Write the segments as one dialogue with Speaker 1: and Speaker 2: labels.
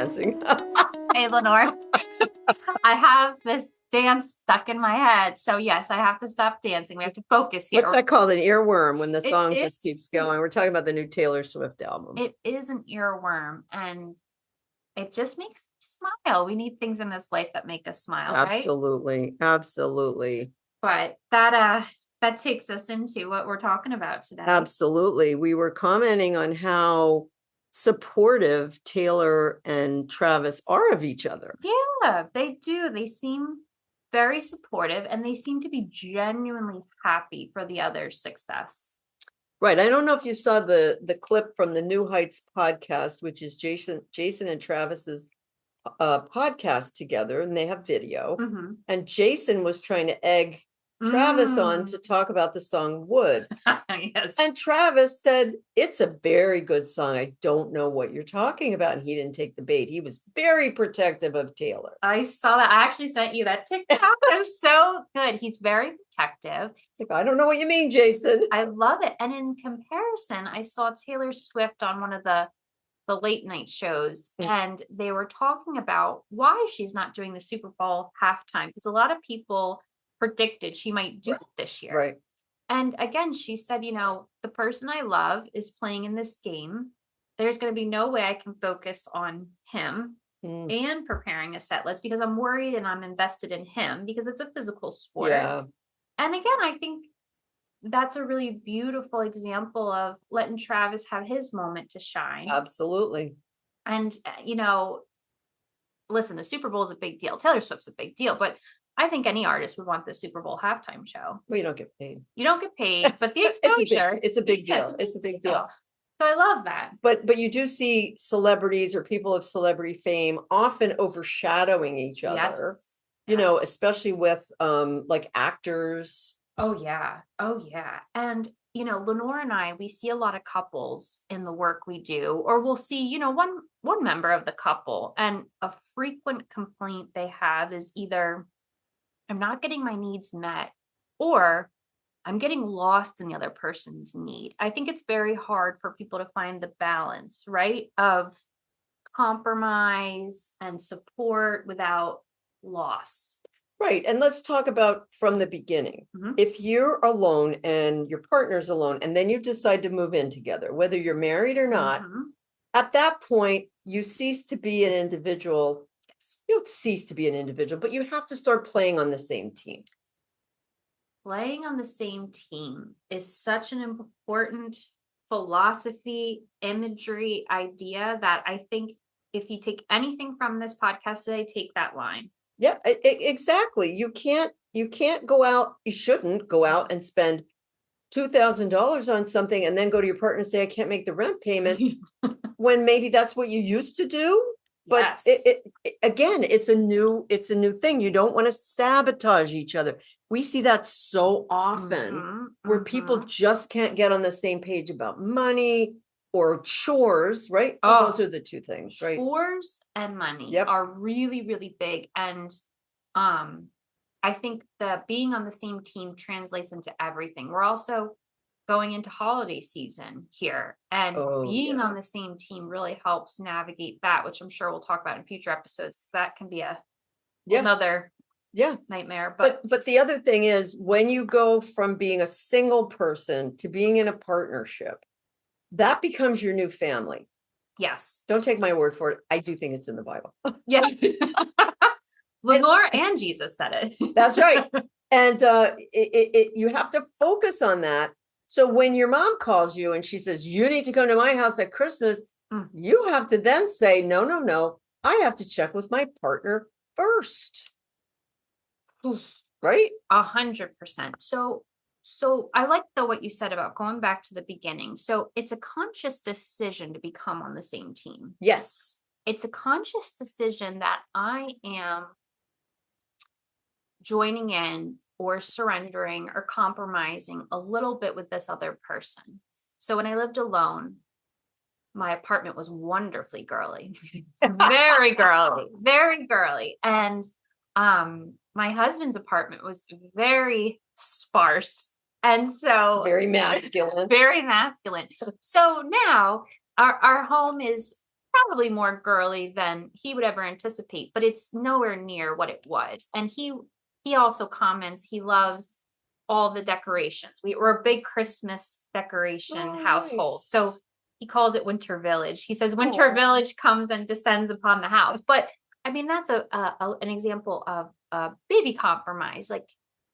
Speaker 1: dancing.
Speaker 2: Hey, Lenore, I have this dance stuck in my head. So yes, I have to stop dancing. We have to focus here.
Speaker 1: What's that called? An earworm when the
Speaker 2: It
Speaker 1: song
Speaker 2: is-
Speaker 1: just keeps going. We're talking about the new Taylor Swift album.
Speaker 2: It is an earworm, and it just makes me smile. We need things in this life that make us smile, right?
Speaker 1: Absolutely. Absolutely.
Speaker 2: But that takes us into what we're talking about today.
Speaker 1: Absolutely. We were commenting on how supportive Taylor and Travis are of each other.
Speaker 2: Yeah, they do. They seem very supportive, and they seem to be genuinely happy for the other's success.
Speaker 1: Right. I don't know if you saw the clip from the New Heights podcast, which is Jason and Travis's podcast together, and they have video.
Speaker 2: Mm-hmm.
Speaker 1: And Jason was trying to egg Travis on to talk about the song Wood.
Speaker 2: Yes.
Speaker 1: And Travis said, it's a very good song. I don't know what you're talking about. And he didn't take the bait. He was very protective of Taylor.
Speaker 2: I saw that. I actually sent you that TikTok. That was so good. He's very protective.
Speaker 1: Like, I don't know what you mean, Jason.
Speaker 2: I love it. And in comparison, I saw Taylor Swift on one of the late night shows, and they were talking about why she's not doing the Super Bowl halftime, because a lot of people predicted she might do it this year.
Speaker 1: Right.
Speaker 2: And again, she said, the person I love is playing in this game. There's going to be no way I can focus on him and preparing a set list because I'm worried and I'm invested in him because it's a physical sport.
Speaker 1: Yeah.
Speaker 2: And again, I think that's a really beautiful example of letting Travis have his moment to shine.
Speaker 1: Absolutely.
Speaker 2: And, listen, the Super Bowl is a big deal. Taylor Swift's a big deal, but I think any artist would want the Super Bowl halftime show.
Speaker 1: Well, you don't get paid.
Speaker 2: You don't get paid, but the exposure.
Speaker 1: It's a big deal. It's a big deal.
Speaker 2: So I love that.
Speaker 1: But you do see celebrities or people of celebrity fame often overshadowing each other.
Speaker 2: Yes.
Speaker 1: Especially with like actors.
Speaker 2: Oh yeah. And Lenore and I, we see a lot of couples in the work we do, or we'll see, one member of the couple, and a frequent complaint they have is either I'm not getting my needs met, or I'm getting lost in the other person's need. I think it's very hard for people to find the balance, right? Of compromise and support without loss.
Speaker 1: Right. And let's talk about from the beginning. Mm-hmm. If you're alone and your partner's alone, and then you decide to move in together, whether you're married or not, at that point, you cease to be an individual. You don't cease to be an individual, but you have to start playing on the same team.
Speaker 2: Playing on the same team is such an important philosophy, imagery, idea that I think if you take anything from this podcast today, take that line.
Speaker 1: Yeah, exactly. You can't go out. You shouldn't go out and spend $2,000 on something and then go to your partner and say, I can't make the rent payment when maybe that's what you used to do. But yes. Again, it's a new thing. You don't want to sabotage each other. We see that so often where people just can't get on the same page about money or chores, right? Oh, those are the two things, right?
Speaker 2: Chores and money are really, really big. And I think that being on the same team translates into everything. We're also going into holiday season here, and being on the same team really helps navigate that, which I'm sure we'll talk about in future episodes, because that can be another nightmare.
Speaker 1: But the other thing is, when you go from being a single person to being in a partnership, that becomes your new family.
Speaker 2: Yes.
Speaker 1: Don't take my word for it. I do think it's in the Bible.
Speaker 2: Yeah. Lenore and Jesus said it.
Speaker 1: That's right. And you have to focus on that. So when your mom calls you and she says, you need to come to my house at Christmas, you have to then say, no. I have to check with my partner first. Right?
Speaker 2: 100%. So I like though what you said about going back to the beginning. So it's a conscious decision to become on the same team.
Speaker 1: Yes.
Speaker 2: It's a conscious decision that I am joining in or surrendering or compromising a little bit with this other person. So when I lived alone, my apartment was wonderfully girly, very girly. And my husband's apartment was very sparse. And so
Speaker 1: very masculine.
Speaker 2: So now our home is probably more girly than he would ever anticipate, but it's nowhere near what it was. And he also comments he loves all the decorations. We're a big Christmas decoration
Speaker 1: Oh,
Speaker 2: household. So
Speaker 1: nice.
Speaker 2: he calls it Winter Village. He says Winter
Speaker 1: Oh.
Speaker 2: Village comes and descends upon the house. But I mean, that's an example of a baby compromise. Like,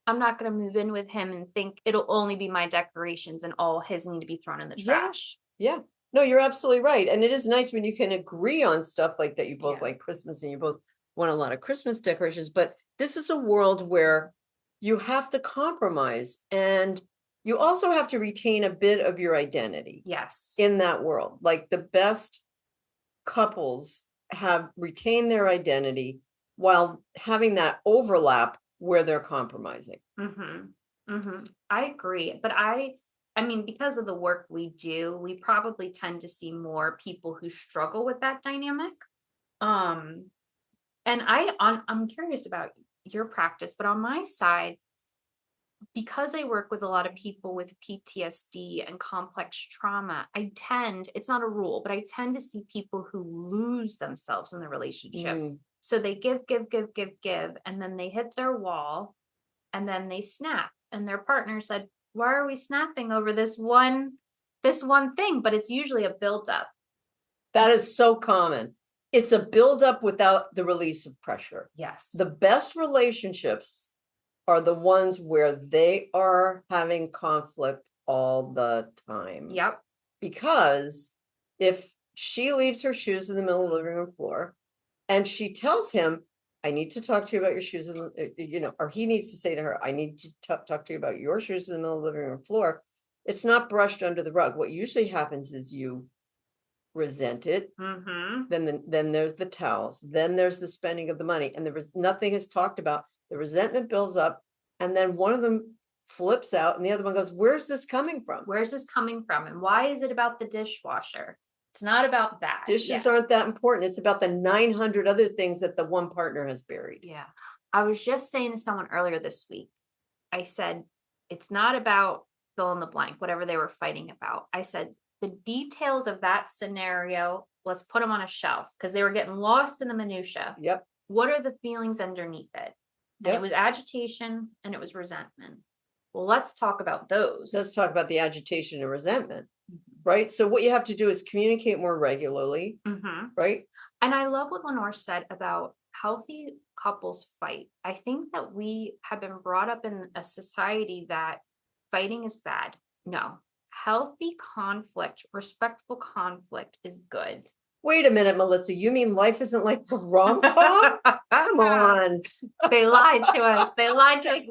Speaker 2: I'm not going to move in with him and think it'll only be my decorations and all his need to be thrown in the
Speaker 1: Yeah.
Speaker 2: trash.
Speaker 1: Yeah. No, you're absolutely right. And it is nice when you can agree on stuff like that. You both
Speaker 2: Yeah.
Speaker 1: like Christmas and you both want a lot of Christmas decorations, but this is a world where you have to compromise and you also have to retain a bit of your identity
Speaker 2: Yes.
Speaker 1: in that world. Like the best couples have retained their identity while having that overlap where they're compromising.
Speaker 2: I agree. But I mean, because of the work we do, we probably tend to see more people who struggle with that dynamic. Um, and I'm curious about your practice, but on my side, because I work with a lot of people with PTSD and complex trauma, it's not a rule, but I tend to see people who lose themselves in the relationship.
Speaker 1: Mm.
Speaker 2: So they give, and then they hit their wall and then they snap. And their partner said, why are we snapping over this one thing? But it's usually a buildup.
Speaker 1: That is so common. It's a buildup without the release of pressure.
Speaker 2: Yes.
Speaker 1: The best relationships are the ones where they are having conflict all the time.
Speaker 2: Yep.
Speaker 1: Because if she leaves her shoes in the middle of the living room floor and she tells him, I need to talk to you about your shoes, or he needs to say to her, I need to talk to you about your shoes in the middle of the living room floor. It's not brushed under the rug. What usually happens is you resent it. Then there's the towels. Then there's the spending of the money, and nothing is talked about. The resentment builds up, and then one of them flips out, and the other one goes, "Where's this coming from?
Speaker 2: Where's this coming from? And why is it about the dishwasher? It's not about that.
Speaker 1: Dishes aren't that important. It's about the 900 other things that the one partner has buried."
Speaker 2: Yeah. I was just saying to someone earlier this week, I said, it's not about fill in the blank, whatever they were fighting about. I said, the details of that scenario, let's put them on a shelf because they were getting lost in the minutia.
Speaker 1: Yep.
Speaker 2: What are the feelings underneath it? And
Speaker 1: Yep.
Speaker 2: it was agitation and it was resentment. Well, let's talk about those.
Speaker 1: Let's talk about the agitation and resentment, right? So what you have to do is communicate more regularly, right?
Speaker 2: And I love what Lenore said about healthy couples fight. I think that we have been brought up in a society that fighting is bad. No, healthy conflict, respectful conflict is good.
Speaker 1: Wait a minute, Melissa. You mean life isn't like the rom-com? Come on.
Speaker 2: They lied to us. They lied to us.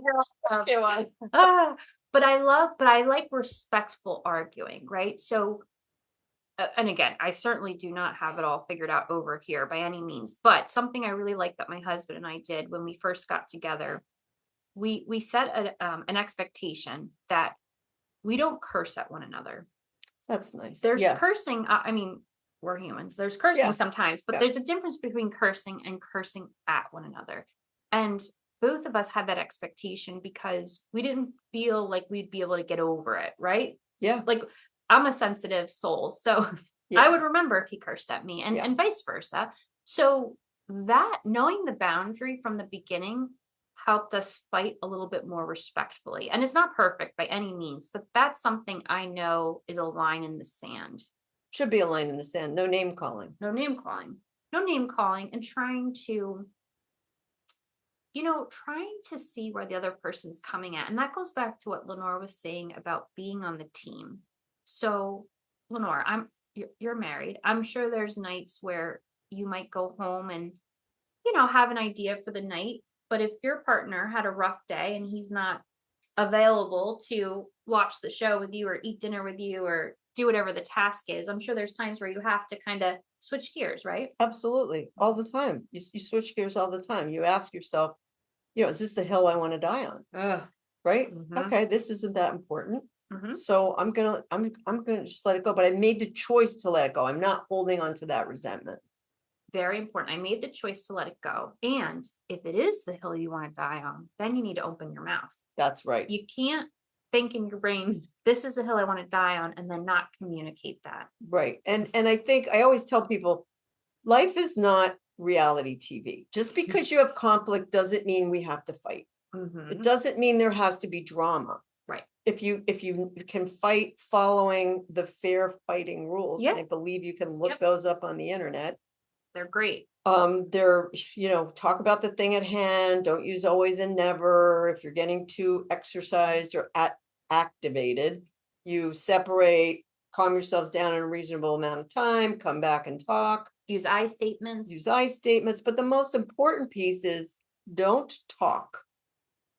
Speaker 1: Come on.
Speaker 2: But I like respectful arguing, right? So, and again, I certainly do not have it all figured out over here by any means, but something I really like that my husband and I did when we first got together, we set an expectation that we don't curse at one another.
Speaker 1: That's nice.
Speaker 2: There's cursing. I mean, we're humans. There's cursing sometimes, but there's a difference between cursing and cursing at one another. And both of us had that expectation because we didn't feel like we'd be able to get over it, right?
Speaker 1: Yeah.
Speaker 2: Like, I'm a sensitive soul, so I would remember if he cursed at me and vice versa. So that knowing the boundary from the beginning helped us fight a little bit more respectfully. And it's not perfect by any means, but that's something I know is a line in the sand.
Speaker 1: Should be a line in the sand. No name calling.
Speaker 2: No name calling. No name calling, and trying to see where the other person's coming at. And that goes back to what Lenore was saying about being on the team. So, Lenore, you're married. I'm sure there's nights where you might go home and, have an idea for the night. But if your partner had a rough day and he's not available to watch the show with you or eat dinner with you or do whatever the task is, I'm sure there's times where you have to kind of switch gears, right?
Speaker 1: Absolutely. All the time. You switch gears all the time. You ask yourself, is this the hill I want to die on? Right? Okay, this isn't that important. So I'm gonna just let it go. But I made the choice to let it go. I'm not holding on to that resentment.
Speaker 2: Very important. I made the choice to let it go. And if it is the hill you want to die on, then you need to open your mouth.
Speaker 1: That's right.
Speaker 2: You can't think in your brain, this is a hill I want to die on, and then not communicate that.
Speaker 1: Right. And I think I always tell people, life is not reality TV. Just because you have conflict doesn't mean we have to fight. It doesn't mean there has to be drama.
Speaker 2: Right.
Speaker 1: If you can fight following the fair fighting rules,
Speaker 2: Yeah.
Speaker 1: and I believe you can look
Speaker 2: Yep.
Speaker 1: those up on the internet.
Speaker 2: They're great.
Speaker 1: They're, talk about the thing at hand. Don't use always and never. If you're getting too exercised or activated, you separate, calm yourselves down in a reasonable amount of time, come back and talk.
Speaker 2: Use I statements.
Speaker 1: Use I statements. But the most important piece is don't talk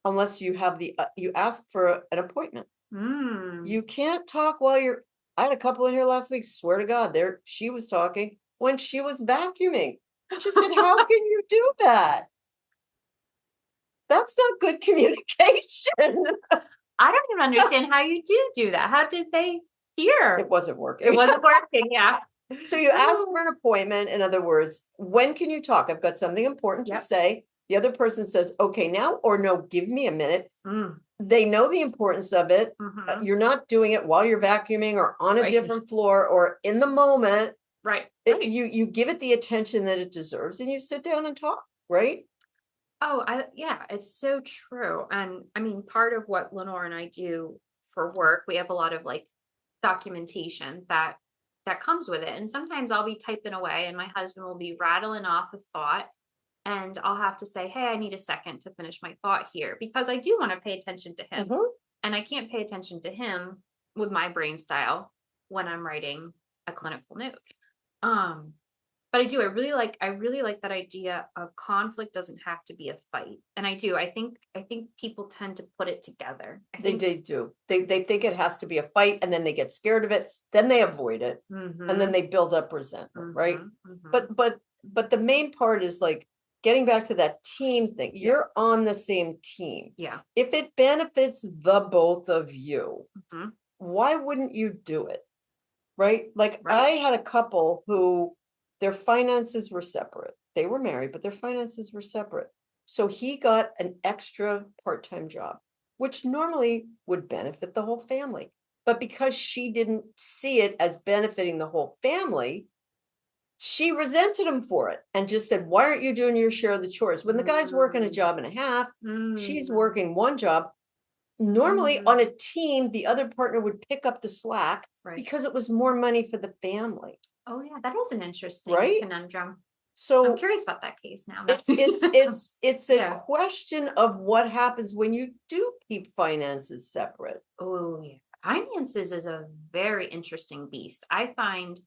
Speaker 1: unless you have you ask for an appointment. You can't talk while I had a couple in here last week, swear to God, she was talking when she was vacuuming. She said, how can you do that? That's not good communication.
Speaker 2: I don't even understand how you do that. How did they hear?
Speaker 1: It wasn't working.
Speaker 2: It wasn't working, yeah.
Speaker 1: So you ask for an appointment. In other words, when can you talk? I've got something important to say. The other person says, okay, now, or no, give me a minute. They know the importance of it. You're not doing it while you're vacuuming or on a different floor or in the moment.
Speaker 2: Right.
Speaker 1: You give it the attention that it deserves and you sit down and talk, right?
Speaker 2: Oh, yeah, it's so true. And I mean, part of what Lenore and I do for work, we have a lot of like documentation that comes with it. And sometimes I'll be typing away and my husband will be rattling off a thought and I'll have to say, hey, I need a second to finish my thought here because I do want to pay attention to him. And I can't pay attention to him with my brain style when I'm writing a clinical note. But I really like that idea of conflict doesn't have to be a fight. And I think people tend to put it together.
Speaker 1: They do. They think it has to be a fight and then they get scared of it. Then they avoid it. And then they build up resentment, right? But the main part is like getting back to that team thing. You're on the same team.
Speaker 2: Yeah.
Speaker 1: If it benefits the both of you, why wouldn't you do it? Right? Like I had a couple who their finances were separate. They were married, but their finances were separate. So he got an extra part-time job, which normally would benefit the whole family. But because she didn't see it as benefiting the whole family, she resented him for it and just said, why aren't you doing your share of the chores? When the guy's working a job and a half, she's working one job. Normally on a team, the other partner would pick up the slack because it was more money for the family.
Speaker 2: Oh yeah, that is an interesting conundrum.
Speaker 1: So
Speaker 2: I'm curious about that case now.
Speaker 1: It's a question of what happens when you do keep finances separate.
Speaker 2: Oh yeah. Finances is a very interesting beast. I find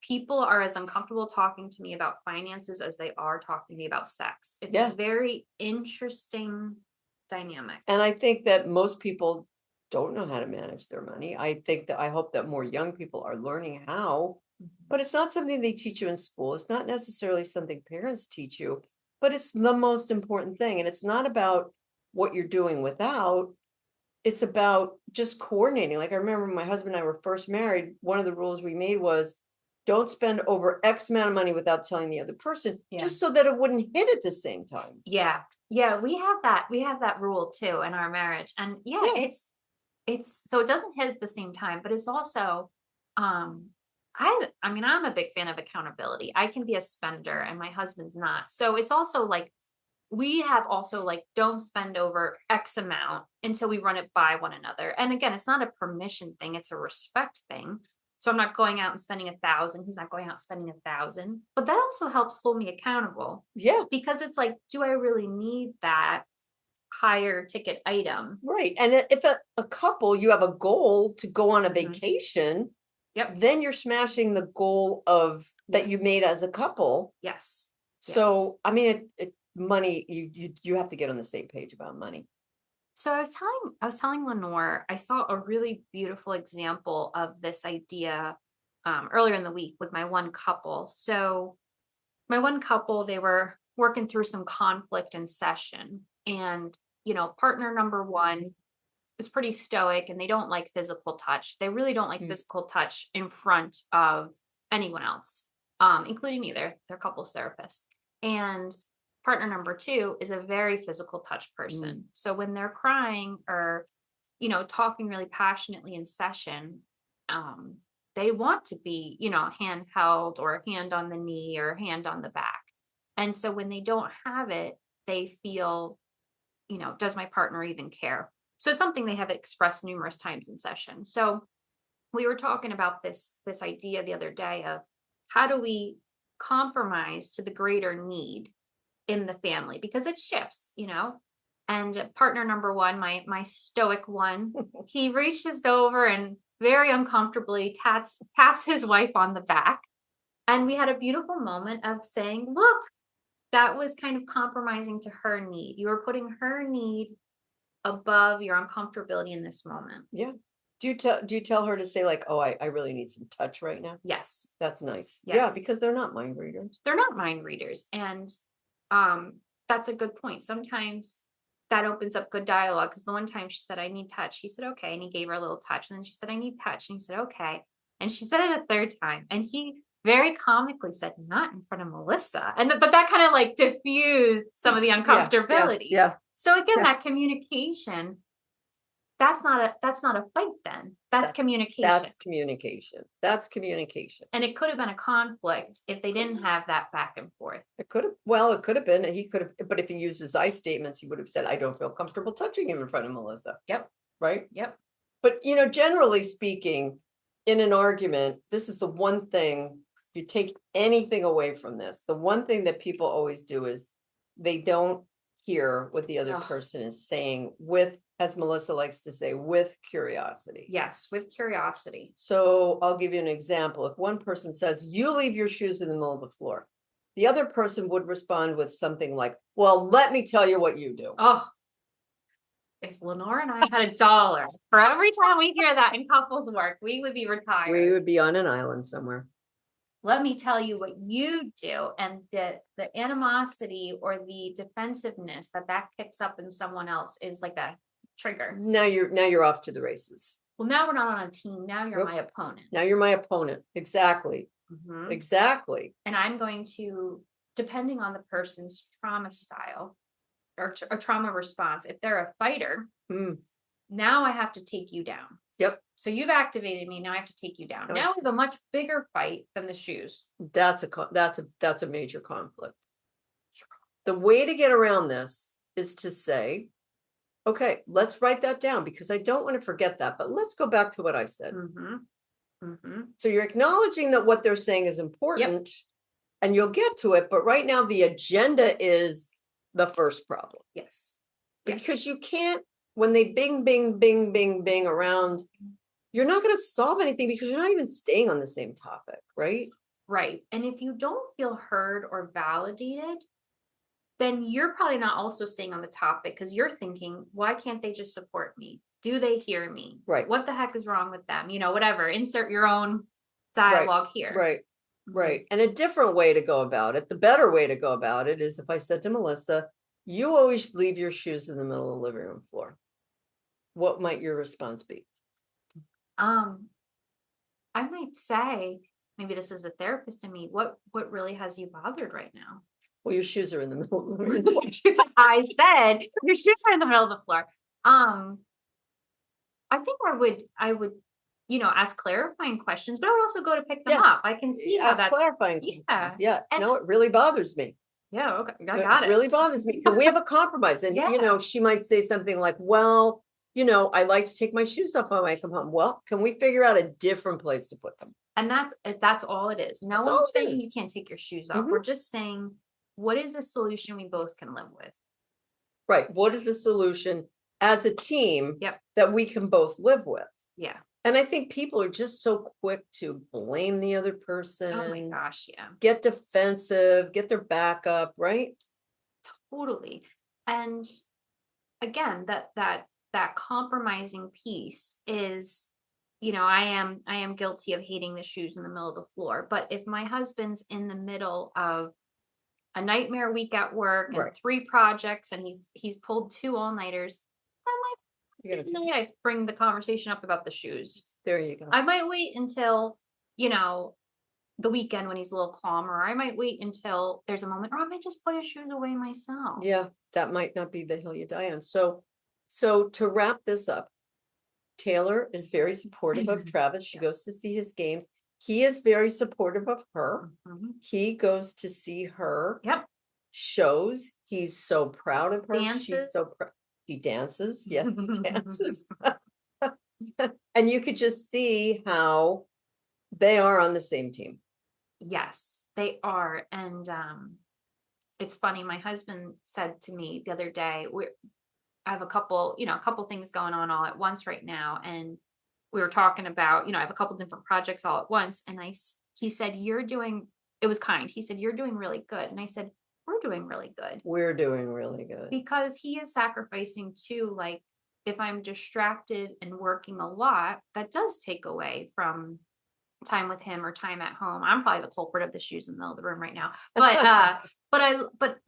Speaker 2: people are as uncomfortable talking to me about finances as they are talking to me about sex. It's a very interesting dynamic.
Speaker 1: And I think that most people don't know how to manage their money. I hope that more young people are learning how, but it's not something they teach you in school. It's not necessarily something parents teach you, but it's the most important thing. And it's not about what you're doing without, it's about just coordinating. Like I remember when my husband and I were first married, one of the rules we made was don't spend over X amount of money without telling the other person, just so that it wouldn't hit at the same time.
Speaker 2: Yeah. Yeah. We have that rule too in our marriage. And it's so it doesn't hit at the same time, but it's also, I mean, I'm a big fan of accountability. I can be a spender and my husband's not. So it's also like, we have also like, don't spend over X amount until we run it by one another. And again, it's not a permission thing. It's a respect thing. So I'm not going out and spending 1,000. He's not going out and spending 1,000, but that also helps hold me accountable.
Speaker 1: Yeah.
Speaker 2: Because it's like, do I really need that higher ticket item?
Speaker 1: Right. And if a couple, you have a goal to go on a vacation, then you're smashing the goal of that you made as a couple.
Speaker 2: Yes.
Speaker 1: So, I mean, money, you have to get on the same page about money.
Speaker 2: So I was telling Lenore, I saw a really beautiful example of this idea earlier in the week with my one couple. So my one couple, they were working through some conflict in session, and partner number one is pretty stoic and they don't like physical touch. They really don't like physical touch in front of anyone else, including me. They're couples therapist. And partner number two is a very physical touch person. So when they're crying or, talking really passionately in session, they want to be, hand held or hand on the knee or hand on the back. And so when they don't have it, they feel, does my partner even care? So it's something they have expressed numerous times in session. So we were talking about this idea the other day of how do we compromise to the greater need in the family, because it shifts, and partner number one, my stoic one, he reaches over and very uncomfortably taps his wife on the back, and we had a beautiful moment of saying, look, that was kind of compromising to her need. You were putting her need above your uncomfortability in this moment.
Speaker 1: Yeah. Do you tell her to say like, oh, I really need some touch right now?
Speaker 2: Yes.
Speaker 1: That's nice.
Speaker 2: Yes.
Speaker 1: Yeah, because they're not mind readers.
Speaker 2: They're not mind readers. And that's a good point. Sometimes that opens up good dialogue, because the one time she said, I need touch. He said, okay. And he gave her a little touch. And then she said, I need touch. And he said, okay. And she said it a third time. And he very comically said, not in front of Melissa. But that kind of like diffused some of the uncomfortability.
Speaker 1: Yeah.
Speaker 2: So again, that communication, that's not a fight then. That's communication.
Speaker 1: That's communication. That's communication.
Speaker 2: And it could have been a conflict if they didn't have that back and forth.
Speaker 1: It could have been. He could have, but if he used his I statements, he would have said, I don't feel comfortable touching him in front of Melissa.
Speaker 2: Yep.
Speaker 1: Right?
Speaker 2: Yep.
Speaker 1: But, generally speaking, in an argument, this is the one thing, if you take anything away from this, the one thing that people always do is they don't hear what the other person is saying with, as Melissa likes to say, with curiosity.
Speaker 2: Yes, with curiosity.
Speaker 1: So I'll give you an example. If one person says, you leave your shoes in the middle of the floor, the other person would respond with something like, well, let me tell you what you do.
Speaker 2: Oh, if Lenore and I had $1 for every time we hear that in couples work, we would be retired.
Speaker 1: We would be on an island somewhere.
Speaker 2: Let me tell you what you do. And the animosity or the defensiveness that kicks up in someone else is like a trigger.
Speaker 1: Now you're off to the races.
Speaker 2: Well, now we're not on a team. Now you're my opponent.
Speaker 1: Now you're my opponent. Exactly.
Speaker 2: Mm-hmm.
Speaker 1: Exactly.
Speaker 2: And I'm going to, depending on the person's trauma style or trauma response, if they're a fighter, now I have to take you down.
Speaker 1: Yep.
Speaker 2: So you've activated me. Now I have to take you down. Now we have a much bigger fight than the shoes.
Speaker 1: That's a major conflict. The way to get around this is to say, okay, let's write that down, because I don't want to forget that, but let's go back to what I said.
Speaker 2: Mm-hmm. Mm-hmm.
Speaker 1: So you're acknowledging that what they're saying is important, and you'll get to it. But right now the agenda is the first problem.
Speaker 2: Yes.
Speaker 1: Because you can't, when they bing, bing, bing, bing, bing around, you're not going to solve anything, because you're not even staying on the same topic, right?
Speaker 2: Right. And if you don't feel heard or validated, then you're probably not also staying on the topic, because you're thinking, why can't they just support me? Do they hear me?
Speaker 1: Right.
Speaker 2: What the heck is wrong with them? Whatever. Insert your own dialogue here.
Speaker 1: Right. Right. And a different way to go about it, the better way to go about it, is if I said to Melissa, you always leave your shoes in the middle of the living room floor. What might your response be?
Speaker 2: I might say, maybe this is a therapist in me, what really has you bothered right now?
Speaker 1: Well, your shoes are in the middle of the living room.
Speaker 2: She's like, I said your shoes are in the middle of the floor. I think I would, ask clarifying questions, but I would also go to pick them up. I can see how that's
Speaker 1: clarifying. Yeah. No, it really bothers me.
Speaker 2: Yeah. Okay. I got it.
Speaker 1: It really bothers me. Can we have a compromise? And, she might say something like, well, I like to take my shoes off when I come home. Well, can we figure out a different place to put them?
Speaker 2: And that's all it is. No one's saying you can't take your shoes off. Mm-hmm. We're just saying, what is a solution we both can live with? Right.
Speaker 1: What is the solution as a team that we can both live with?
Speaker 2: Yeah.
Speaker 1: And I think people are just so quick to blame the other person.
Speaker 2: Oh my gosh, yeah.
Speaker 1: Get defensive, get their back up, right?
Speaker 2: Totally. And again, that compromising piece is, I am guilty of hating the shoes in the middle of the floor. But if my husband's in the middle of a nightmare week at work and 3 projects, and he's pulled 2 all-nighters, I bring the conversation up about the shoes.
Speaker 1: There you go.
Speaker 2: I might wait until, the weekend when he's a little calmer. I might wait until there's a moment, or I might just put his shoes away myself.
Speaker 1: Yeah, that might not be the hill you die on. So to wrap this up, Taylor is very supportive of Travis. She goes to see his games. He is very supportive of her.
Speaker 2: Mhm.
Speaker 1: He goes to see her
Speaker 2: Yep.
Speaker 1: shows. He's so proud of her. She's
Speaker 2: Dances.
Speaker 1: so proud. He dances. Yes, he dances. And you could just see how they are on the same team.
Speaker 2: Yes, they are. And it's funny, my husband said to me the other day, I have a couple things going on all at once right now. And we were talking about, I have a couple different projects all at once. And he said, it was kind. He said, you're doing really good. And I said, we're doing really good.
Speaker 1: We're doing really good.
Speaker 2: Because he is sacrificing too. Like, if I'm distracted and working a lot, that does take away from time with him or time at home. I'm probably the culprit of the shoes in the middle of the room right now.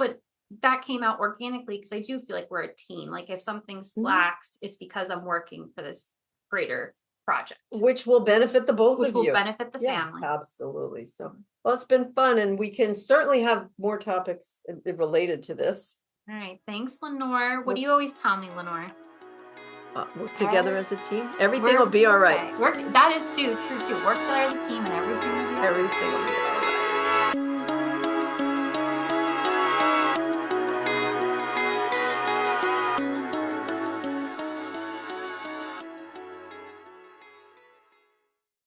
Speaker 2: But that came out organically because I do feel like we're a team. Like, if something slacks, it's because I'm working for this greater project,
Speaker 1: which will benefit the both
Speaker 2: which
Speaker 1: of
Speaker 2: will
Speaker 1: you.
Speaker 2: benefit the
Speaker 1: Yeah,
Speaker 2: family.
Speaker 1: absolutely. So, well, it's been fun, and we can certainly have more topics related to this.
Speaker 2: All right. Thanks, Lenore. What do you always tell me, Lenore?
Speaker 1: Work together as a team. Everything will be all right.
Speaker 2: That is true too. Work together as a team and everything will be all right.
Speaker 1: Everything will be all right.